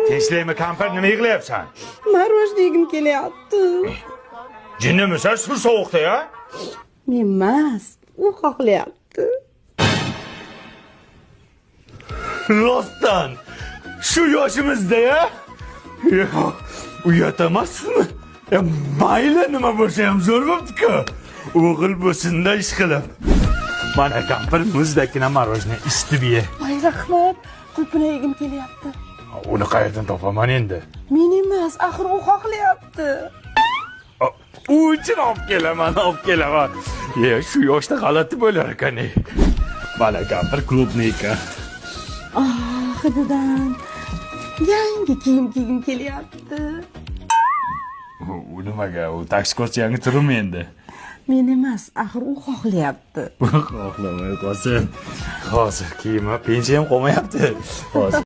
Tinchlikmi kampir, nima yig'layapsan? Marvaj yegim kelyapti. Jinnimisan shu sovuqda ya? Men emas, u xohlayapti. Rostdan shu yoshimizda ya? Uyat emasmi? Mayli nima bo'lsa ham zo'r bo'pti-ku. O'g'il bo'lsin-da ish qilib. Mana kampir muzdagina marojni istib ye. Voy rahmat, qulpini yegim kelyapti. Uni qayerdan topaman endi? Men emas, axir u xohlayapti. U uchun olib kelaman. Shu yoshda g'alati bo'lar ekan. Mana kampir klubniki. Hididan yangi kiyim kiygim kelyapti. U nimaga? U taksikotchi yangi turmi endi? Men emas, axir u xohlayapti. Xohlamay qolsin. Hozir kiyimi, pensiyam qolmayapti. Hozir